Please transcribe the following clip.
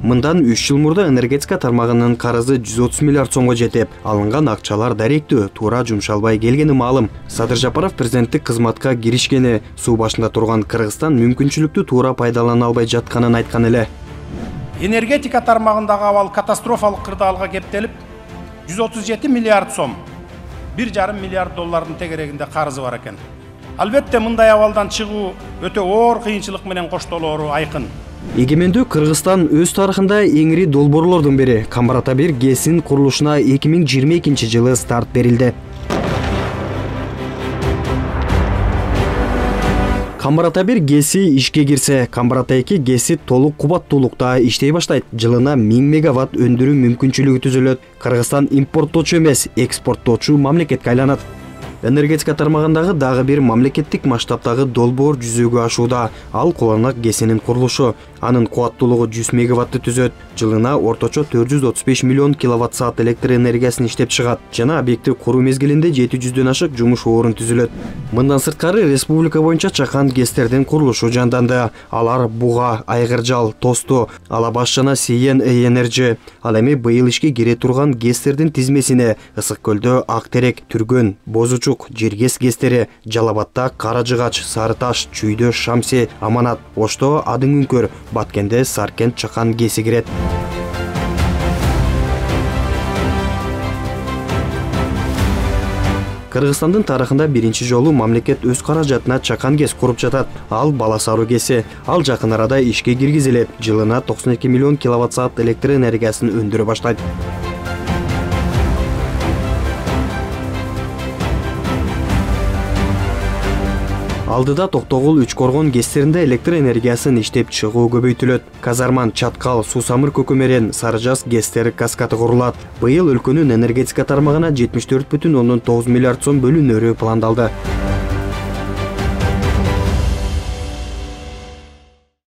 Мындан 3 жыл мурда энергетика тармагынын карызы 130 миллиард сомго жетип, алынган акчалар даректүү, туура жумшалбай келгени маалым. Садыр Жапаров президенттик кызматка киришкени, суу башында турган Кыргызстан мүмкүнчүлүктү туура пайдалана албай жатканын айткан эле. Энергетика тармагындагы абал катастрофалык кырдаалга кептелип, 137 миллиард сом, 1,5 миллиард доллардын тегерегинде карызы бар экен. Албетте мындай абалдан чыгуу өтө оор кыйынчылык менен коштолоору айкын. Эгемендүү Кыргызстан өз тарыхында эң ири долбоорлордун бири Камбар-Ата 1 ГЭСин курулушуна 2022 жылы старт берилди. Камбар-Ата 1 ГЭСи ишке кирсе, Камбар-Ата 2 ГЭСи толук кубаттуулукта иштей баштайт. Жылына 1000 мегаватт өндүрүү мүмкүнчүлүгү түзүлөт. Кыргызстан импорттоочу эмес, экспорттоочу мамлекетке айланат. Энергетика тармагындагы дагы бир мамлекеттик масштабтагы долбоор жүзөгө ашууда. Ал Куланак ГЭСинин курулушу. Анын кубаттуулугу 100 мегаватты түзөт. Жылына орточо 435 миллион киловатт саат электр энергиясын иштеп чыгат. Жана объекти куруу мезгилинде 700дөн ашык жумуш орун түзүлөт. Мындан сырткары республика боюнча чакан ГЭСтердин курулушу жанданды. Алар Буга, Айгыржал, Тосту, Алабаш жана Сейен Энерджи. Ал эми быйыл ишке кире турган ГЭСтердин тизмесине Ысык көлдө Актерек, Түргөн, Бозучук, Жергес ГЭСтери, Жалабатта Каражыгач, Сарыташ, Чүйдө Шамси, Аманат, Ошто Адың Үңкөр, Баткенде Саркент Чакан ГЭСи кирет. Кыргызстандын тарыхында биринчи жолу мамлекет өз каражатына Чакан ГЭС куруп жатат. Ал Баласаруу ГЭСи. Ал жакын арада ишке киргизилет. Жылына 92 миллион киловатт саат электр энергиясын өндүрө баштайт. Алдыда Токтогул, Үчкоргон ГЭСтеринде электр энергиясын иштеп чыгуу көбөйтүлөт. Казарман, Чаткал, Суусамыр, Көкөмерен, Сарыжас ГЭСтери каскаты курулат. Быйыл өлкөнүн энергетика тармагына 74,9 миллиард сом бөлүнөрү пландалды.